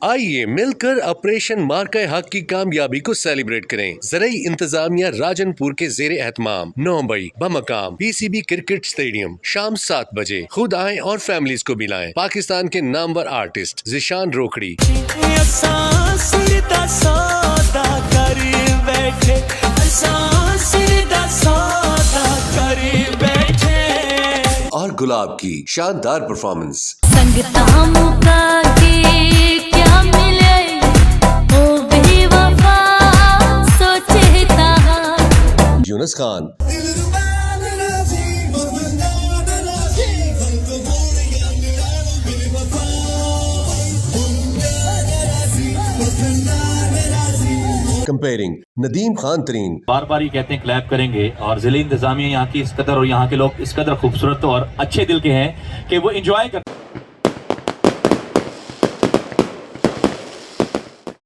आइए मिलकर ऑपरेशन मार्का-ए-हक की कामयाबी को सेलिब्रेट करें। ज़राई इंतजामिया राजनपुर के ज़ेरे एहतमाम 9 मई बमकाम पीसीबी क्रिकेट स्टेडियम शाम 7 बजे। खुद आएं और फैमिलीज को मिलाएं। पाकिस्तान के नामवर आर्टिस्ट ज़िशान रोकड़ी और गुलाब की शानदार परफॉर्मेंस। यूनुस खान, कंपेयरिंग नदीम खान तरीन। बार बार ये कहते हैं क्लैप करेंगे और जिले इंतजामिया यहाँ की इस कदर और यहाँ के लोग इस कदर खूबसूरत और अच्छे दिल के हैं कि वो एंजॉय करते हैं।